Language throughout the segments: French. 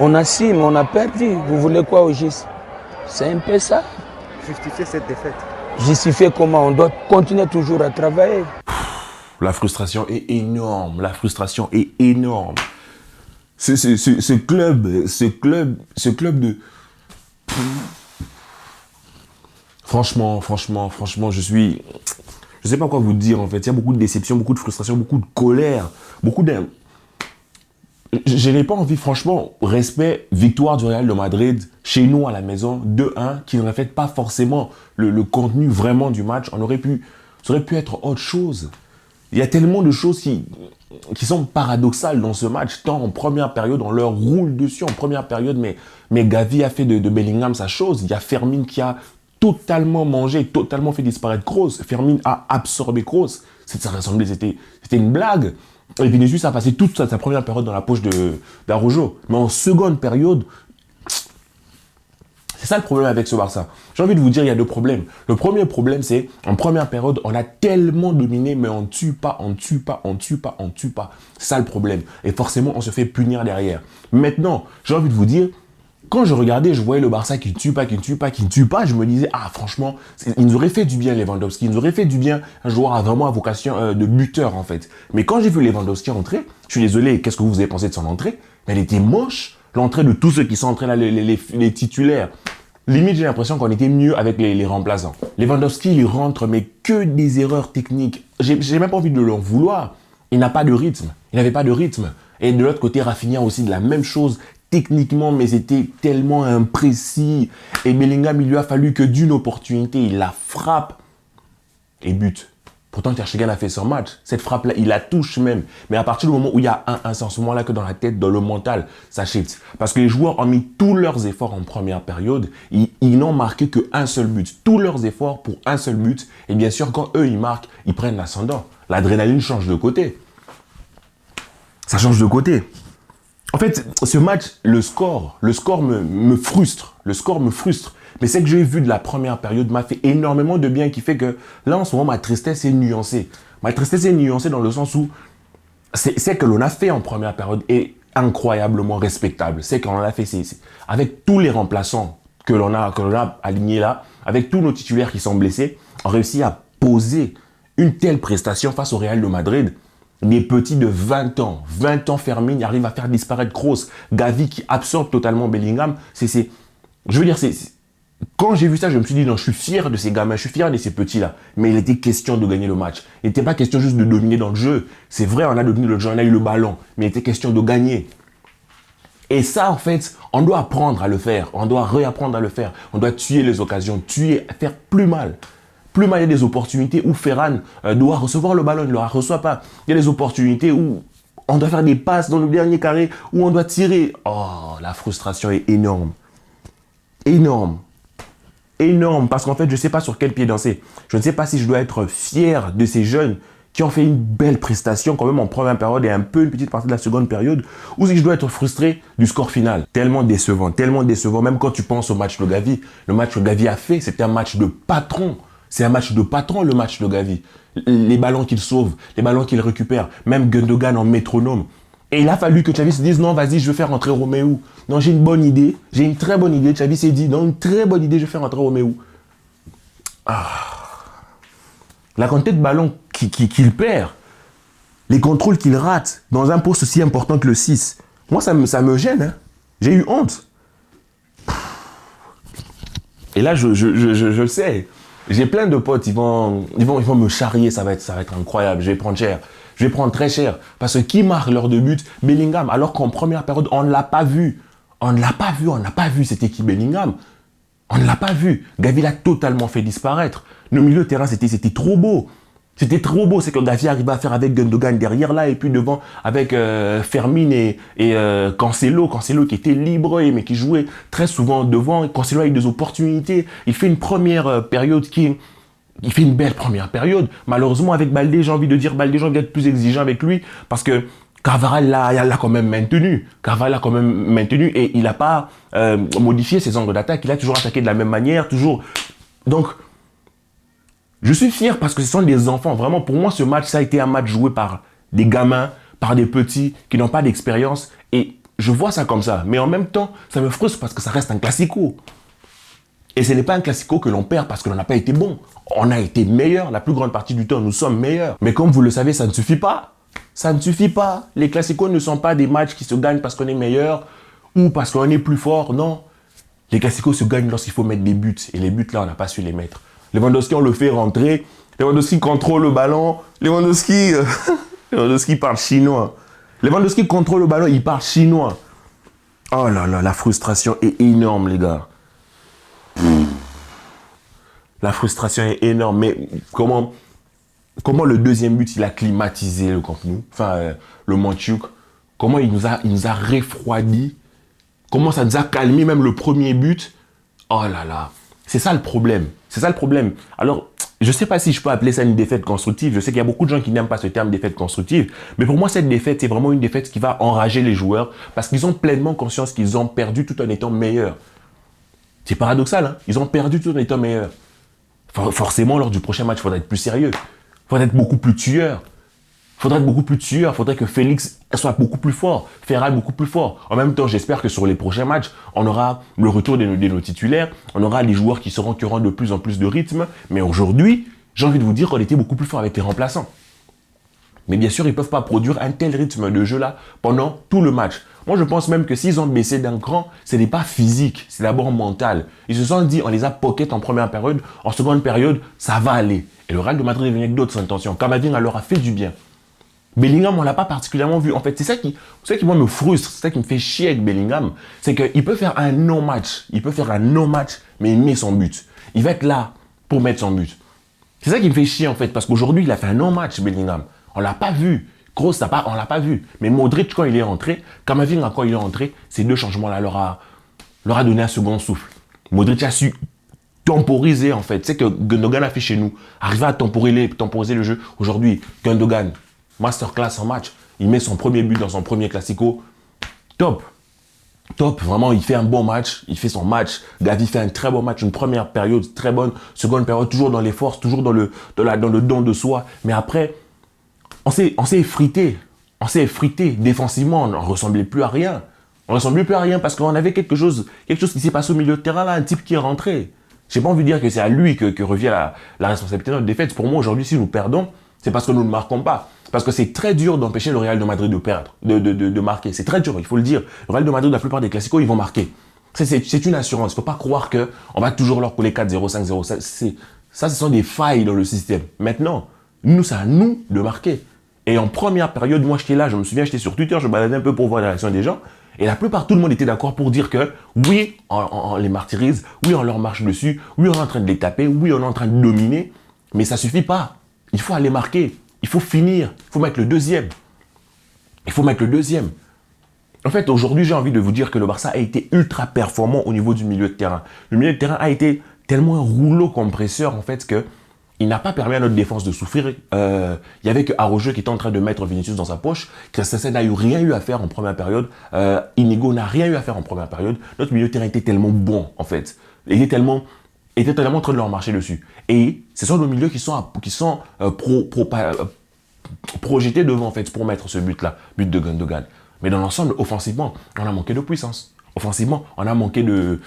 On a si, mais on a perdu. Vous voulez quoi au GIS? C'est un peu ça. Justifier cette défaite. Justifier comment? On doit continuer toujours à travailler. La frustration est énorme. La frustration est énorme. Ce club de... Franchement, je suis... Je sais pas quoi vous dire en fait. Il y a beaucoup de déception, beaucoup de frustration, beaucoup de colère, beaucoup de... Je n'ai pas envie, franchement, respect, victoire du Real de Madrid, chez nous à la maison, 2-1, qui ne reflète pas forcément le contenu vraiment du match. Ça aurait pu être autre chose. Il y a tellement de choses qui sont paradoxales dans ce match. Tant en première période, on leur roule dessus en première période, mais Gavi a fait de Bellingham sa chose. Il y a Fermin qui a totalement mangé, totalement fait disparaître Kroos. Fermin a absorbé Kroos. Ça ressemblait, c'était une blague. Et Vinicius a passé toute sa première période dans la poche d'Araujo. Mais en seconde période, c'est ça le problème avec ce Barça. J'ai envie de vous dire, il y a deux problèmes. Le premier problème, c'est en première période, on a tellement dominé, mais on ne tue pas. C'est ça le problème. Et forcément, on se fait punir derrière. Maintenant, j'ai envie de vous dire, quand je regardais, je voyais le Barça qui ne tue pas. Je me disais, ah franchement, il nous aurait fait du bien Lewandowski. Il nous aurait fait du bien un joueur à vraiment à vocation de buteur en fait. Mais quand j'ai vu Lewandowski entrer, je suis désolé, qu'est-ce que vous avez pensé de son entrée? Elle était moche. L'entrée de tous ceux qui sont entrés là, les titulaires. Limite, j'ai l'impression qu'on était mieux avec les remplaçants. Lewandowski, il rentre, mais que des erreurs techniques. J'ai même pas envie de l'en vouloir. Il n'a pas de rythme. Il n'avait pas de rythme. Et de l'autre côté, Rafinha aussi de la même chose. Techniquement, mais c'était tellement imprécis. Et Bellingham, il lui a fallu que d'une opportunité, il la frappe et but. Pourtant, Ter Stegen a fait son match. Cette frappe-là, il la touche même. Mais à partir du moment où il y a 1-1, c'est en ce moment-là que dans la tête, dans le mental, ça shift. Parce que les joueurs ont mis tous leurs efforts en première période. Ils n'ont marqué qu'un seul but. Tous leurs efforts pour un seul but. Et bien sûr, quand eux, ils marquent, ils prennent l'ascendant. L'adrénaline change de côté. Ça change de côté. En fait, ce match, le score me frustre. Le score me frustre. Mais ce que j'ai vu de la première période m'a fait énormément de bien, qui fait que là, en ce moment, ma tristesse est nuancée. Ma tristesse est nuancée dans le sens où c'est que l'on a fait en première période est incroyablement respectable. C'est qu'on a fait, avec tous les remplaçants que l'on a alignés là, avec tous nos titulaires qui sont blessés, on réussit à poser une telle prestation face au Real de Madrid. Des petits de 20 ans Fermin arrive à faire disparaître Kroos, Gavi qui absorbe totalement Bellingham. Je veux dire, quand j'ai vu ça, je me suis dit non, je suis fier de ces gamins, je suis fier de ces petits-là. Mais il était question de gagner le match. Il n'était pas question juste de dominer dans le jeu. C'est vrai, on a dominé le jeu, on a eu le ballon, mais il était question de gagner. Et ça, en fait, on doit apprendre à le faire. On doit réapprendre à le faire. On doit tuer les occasions, faire plus mal. Plus mal, il y a des opportunités où Ferran doit recevoir le ballon, il ne le reçoit pas. Il y a des opportunités où on doit faire des passes dans le dernier carré, où on doit tirer. Oh, la frustration est énorme. Énorme. Énorme, parce qu'en fait, je ne sais pas sur quel pied danser. Je ne sais pas si je dois être fier de ces jeunes qui ont fait une belle prestation quand même en première période et un peu une petite partie de la seconde période, ou si je dois être frustré du score final. Tellement décevant, même quand tu penses au match de Gavi. Le match que Gavi a fait, c'était un match de patron. C'est un match de patron, le match de Gavi. Les ballons qu'il sauve, les ballons qu'il récupère, même Gundogan en métronome. Et il a fallu que Xavi se dise, non, vas-y, je vais faire rentrer Roméo. Non, j'ai une bonne idée, j'ai une très bonne idée. Xavi s'est dit, non, une très bonne idée, je vais faire rentrer Roméo. Ah. La quantité de ballons qu'il perd, les contrôles qu'il rate dans un poste aussi important que le 6, moi, ça me gêne. Hein. J'ai eu honte. Et là, je le sais. J'ai plein de potes, ils vont me charrier, ça va être incroyable, je vais prendre cher. Je vais prendre très cher. Parce que qui marque l'heure de but? Bellingham. Alors qu'en première période, on ne l'a pas vu. On n'a pas vu cette équipe Bellingham. On ne l'a pas vu. Gavi l'a totalement fait disparaître. Le milieu de terrain, c'était trop beau. C'était trop beau. C'est que Gavi arrivait à faire avec Gundogan derrière là et puis devant avec Fermin et Cancelo. Cancelo qui était libre mais qui jouait très souvent devant. Cancelo avec des opportunités. Il fait une première période il fait une belle première période. Malheureusement, avec Baldé, j'ai envie d'être plus exigeant avec lui parce que Carvajal l'a quand même maintenu. Et il n'a pas modifié ses angles d'attaque. Il a toujours attaqué de la même manière, toujours. Donc, je suis fier parce que ce sont des enfants. Vraiment, pour moi, ce match, ça a été un match joué par des gamins, par des petits qui n'ont pas d'expérience. Et je vois ça comme ça. Mais en même temps, ça me frustre parce que ça reste un classico. Et ce n'est pas un classico que l'on perd parce que l'on n'a pas été bon. On a été meilleur. La plus grande partie du temps, nous sommes meilleurs. Mais comme vous le savez, ça ne suffit pas. Ça ne suffit pas. Les classicos ne sont pas des matchs qui se gagnent parce qu'on est meilleur ou parce qu'on est plus fort. Non. Les classicos se gagnent lorsqu'il faut mettre des buts. Et les buts, là, on n'a pas su les mettre. Lewandowski, on le fait rentrer. Lewandowski contrôle le ballon. Lewandowski parle chinois. Lewandowski contrôle le ballon, il parle chinois. Oh là là, la frustration est énorme, les gars. La frustration est énorme. Mais comment le deuxième but, il a climatisé le Camp Nou, le Montjuic. Comment il nous a refroidi. Comment ça nous a calmé, même le premier but. Oh là là. C'est ça le problème. C'est ça le problème. Alors, je ne sais pas si je peux appeler ça une défaite constructive. Je sais qu'il y a beaucoup de gens qui n'aiment pas ce terme défaite constructive. Mais pour moi, cette défaite, c'est vraiment une défaite qui va enrager les joueurs parce qu'ils ont pleinement conscience qu'ils ont perdu tout en étant meilleurs. C'est paradoxal, hein? Ils ont perdu tout en étant meilleurs. Forcément, lors du prochain match, il faudra être plus sérieux. Il faudra être beaucoup plus tueur. Il faudrait que Félix soit beaucoup plus fort, Ferral beaucoup plus fort. En même temps, j'espère que sur les prochains matchs, on aura le retour de nos titulaires, on aura les joueurs qui auront de plus en plus de rythme. Mais aujourd'hui, j'ai envie de vous dire qu'on était beaucoup plus fort avec les remplaçants. Mais bien sûr, ils ne peuvent pas produire un tel rythme de jeu-là pendant tout le match. Moi, je pense même que s'ils ont baissé d'un cran, ce n'est pas physique, c'est d'abord mental. Ils se sont dit, on les a pocket en première période, en seconde période, ça va aller. Et le Real de Madrid est venu avec d'autres intentions. Camavinga leur a fait du bien. Bellingham, on ne l'a pas particulièrement vu. En fait, c'est ça qui moi, me frustre, c'est ça qui me fait chier avec Bellingham. C'est qu'il peut faire un non-match. Mais il met son but. Il va être là pour mettre son but. C'est ça qui me fait chier, en fait, parce qu'aujourd'hui, il a fait un non-match, Bellingham. On ne l'a pas vu. Kroos, on ne l'a pas vu. Mais Modric, quand il est rentré, Camavinga, quand il est rentré, ces deux changements-là leur a donné un second souffle. Modric a su temporiser, en fait. C'est ce que Gundogan a fait chez nous. Arriver à temporiser le jeu. Aujourd'hui, Gundogan, masterclass en match. Il met son premier but dans son premier classico. Top. Vraiment, il fait un bon match. Il fait son match. Gavi fait un très bon match. Une première période très bonne. Seconde période, toujours dans les forces, toujours dans le don de soi. Mais après, on s'est effrité. Défensivement, on ne ressemblait plus à rien. Parce qu'on avait quelque chose qui s'est passé au milieu de terrain, là, un type qui est rentré. J'ai pas envie de dire que c'est à lui que revient la responsabilité de notre défaite. Pour moi, aujourd'hui, si nous perdons, c'est parce que nous ne marquons pas. Parce que c'est très dur d'empêcher le Real de Madrid de perdre, de marquer. C'est très dur, il faut le dire. Le Real de Madrid, la plupart des classicos, ils vont marquer. C'est une assurance. Il ne faut pas croire qu'on va toujours leur coller 4-0, 5-0. Ça, ce sont des failles dans le système. Maintenant, c'est à nous de marquer. Et en première période, moi, j'étais là, je me souviens, j'étais sur Twitter, je baladais un peu pour voir la réaction des gens. Et la plupart, tout le monde était d'accord pour dire que oui, on les martyrise, oui, on leur marche dessus, oui, on est en train de les taper, oui, on est en train de dominer. Mais ça ne suffit pas. Il faut aller marquer. Il faut finir. Il faut mettre le deuxième. En fait, aujourd'hui, j'ai envie de vous dire que le Barça a été ultra performant au niveau du milieu de terrain. Le milieu de terrain a été tellement un rouleau compresseur, en fait, qu'il n'a pas permis à notre défense de souffrir. Il y avait que Araujo qui était en train de mettre Vinicius dans sa poche. Christensen n'a rien eu à faire en première période. Inigo n'a rien eu à faire en première période. Notre milieu de terrain était tellement bon, en fait. Il était tellement en train de leur marcher dessus. Et ce sont nos milieux qui sont projetés devant, en fait, pour mettre ce but-là, but de Gundogan. Mais dans l'ensemble, offensivement, on a manqué de puissance. Offensivement, on a manqué de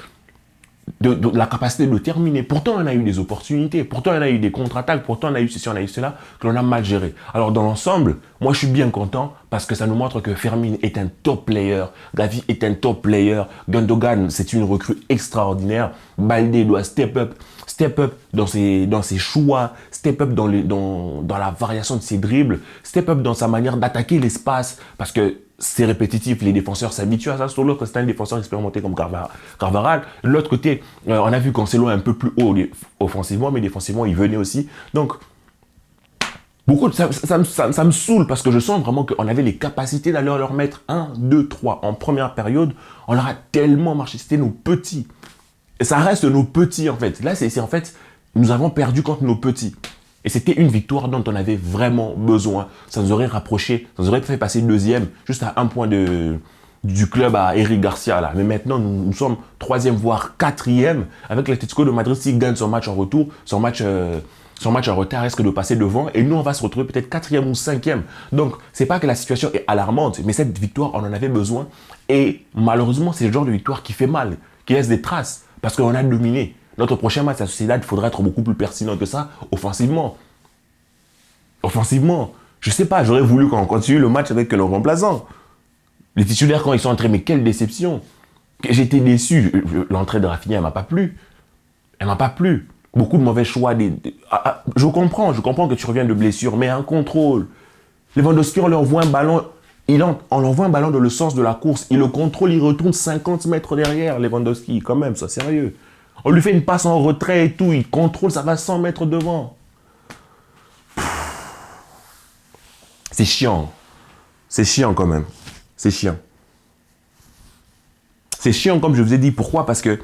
la capacité de terminer. Pourtant, on a eu des opportunités. Pourtant, on a eu des contre-attaques. Pourtant, on a eu ceci, on a eu cela, que l'on a mal géré. Alors, dans l'ensemble, moi, je suis bien content parce que ça nous montre que Fermin est un top player. Gavi est un top player. Gundogan, c'est une recrue extraordinaire. Baldé doit step up dans ses choix, step up dans la variation de ses dribbles, step up dans sa manière d'attaquer l'espace parce que c'est répétitif, les défenseurs s'habituent à ça. Sur l'autre, c'est un défenseur expérimenté comme Carvajal. De l'autre côté, on a vu Cancelo un peu plus haut offensivement, mais défensivement, il venait aussi. Donc, ça me saoule parce que je sens vraiment qu'on avait les capacités d'aller leur mettre 1, 2, 3 en première période. On leur a tellement marché, c'était nos petits. Et ça reste nos petits, en fait. Là, c'est en fait, nous avons perdu contre nos petits. Et c'était une victoire dont on avait vraiment besoin. Ça nous aurait rapproché, ça nous aurait fait passer deuxième, juste à un point du club à Eric Garcia. Là. Mais maintenant, nous sommes troisième, voire quatrième. Avec l'Atlético de Madrid, s'il gagne son match en retour, son match en retard risque de passer devant. Et nous, on va se retrouver peut-être quatrième ou cinquième. Donc, c'est pas que la situation est alarmante, mais cette victoire, on en avait besoin. Et malheureusement, c'est le genre de victoire qui fait mal, qui laisse des traces, parce qu'on a dominé. Notre prochain match à Sociedad, il faudra être beaucoup plus pertinent que ça, offensivement. Offensivement. Je sais pas, j'aurais voulu qu'on continue le match avec nos remplaçants. Les titulaires, quand ils sont entrés, mais quelle déception. J'étais déçu. L'entrée de Rafinha, elle m'a pas plu. Elle m'a pas plu. Beaucoup de mauvais choix. Je comprends que tu reviens de blessure, mais un contrôle. Lewandowski, on lui envoie un ballon, on envoie un ballon dans le sens de la course. Il le contrôle, il retourne 50 mètres derrière, Lewandowski. Quand même, sois sérieux. On lui fait une passe en retrait et tout, il contrôle, ça va 100 mètres devant. C'est chiant. C'est chiant quand même. C'est chiant. C'est chiant comme je vous ai dit. Pourquoi? Parce que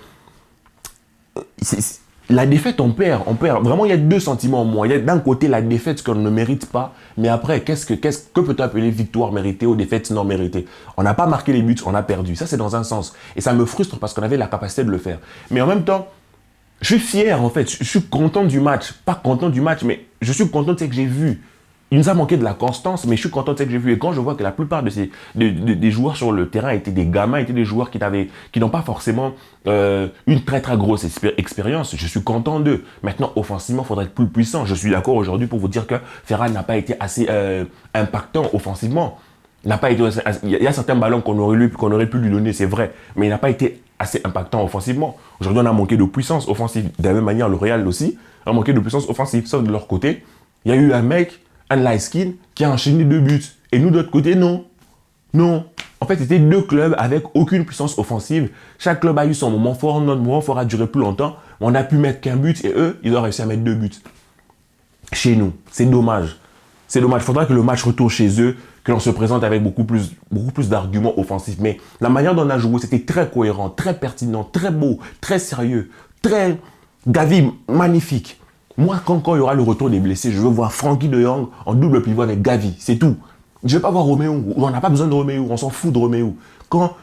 la défaite, on perd. Vraiment, il y a deux sentiments en moi. Il y a d'un côté la défaite, ce qu'on ne mérite pas. Mais après, que peut-on appeler victoire méritée ou défaite non méritée? On n'a pas marqué les buts, on a perdu. Ça, c'est dans un sens. Et ça me frustre parce qu'on avait la capacité de le faire. Mais en même temps, je suis fier en fait. Je suis content du match. Pas content du match, mais je suis content de ce que j'ai vu. Il nous a manqué de la constance, mais je suis content de ce que j'ai vu. Et quand je vois que la plupart des joueurs sur le terrain étaient des gamins, étaient des joueurs qui n'ont pas forcément une très très grosse expérience, je suis content d'eux. Maintenant, offensivement, il faudrait être plus puissant. Je suis d'accord aujourd'hui pour vous dire que Ferran n'a pas été assez impactant offensivement. Il y a certains ballons qu'on aurait pu lui donner, c'est vrai, mais il n'a pas été assez impactant offensivement. Aujourd'hui, on a manqué de puissance offensive. De la même manière, le Real aussi a manqué de puissance offensive. Sauf de leur côté, il y a eu un mec, un light skin, qui a enchaîné 2 buts. Et nous, de l'autre côté, non. Non. En fait, c'était 2 clubs avec aucune puissance offensive. Chaque club a eu son moment fort. Notre moment fort a duré plus longtemps. On a pu mettre qu'un but et eux, ils ont réussi à mettre 2 buts. Chez nous. C'est dommage. C'est dommage. Il faudra que le match retourne chez eux, que l'on se présente avec beaucoup plus d'arguments offensifs. Mais la manière dont on a joué, c'était très cohérent, très pertinent, très beau, très sérieux, très... Gavi, magnifique. Moi, quand il y aura le retour des blessés, je veux voir Frenkie de Jong en double pivot avec Gavi, c'est tout. Je ne veux pas voir Roméo, on n'a pas besoin de Roméo, on s'en fout de Roméo. Quand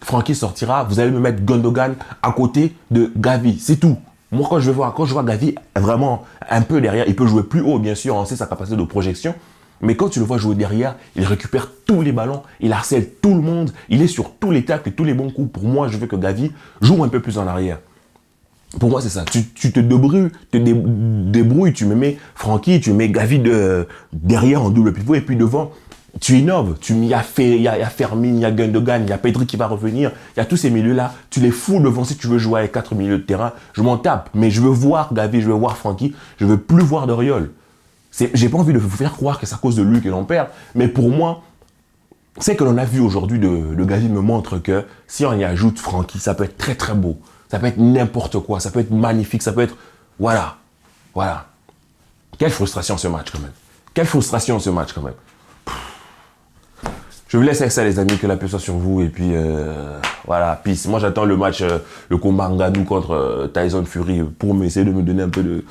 Frenkie sortira, vous allez me mettre Gundogan à côté de Gavi, c'est tout. Moi, quand je vois Gavi vraiment un peu derrière, il peut jouer plus haut, bien sûr, on sait sa capacité de projection. Mais quand tu le vois jouer derrière, il récupère tous les ballons, il harcèle tout le monde, il est sur tous les tacles et tous les bons coups. Pour moi, je veux que Gavi joue un peu plus en arrière. Pour moi, c'est ça. Tu te débrouilles, tu me mets Frenkie, tu mets Gavi derrière en double pivot et puis devant, tu innoves. Il y a Fermin, il y a Gundogan, il y a Pedri qui va revenir. Il y a tous ces milieux-là. Tu les fous devant si tu veux jouer avec 4 milieux de terrain. Je m'en tape. Mais je veux voir Gavi, je veux voir Frenkie. Je veux plus voir Doriol. J'ai pas envie de vous faire croire que c'est à cause de lui que l'on perd. Mais pour moi, ce que l'on a vu aujourd'hui de Gavi me montre que si on y ajoute Frenkie, ça peut être très très beau. Ça peut être n'importe quoi, ça peut être magnifique, ça peut être... Voilà. Quelle frustration ce match quand même. Quelle frustration ce match quand même. Je vous laisse avec ça les amis, que la paix soit sur vous et puis voilà, peace. Moi j'attends le match, le combat Ngannou contre Tyson Fury pour essayer de me donner un peu de...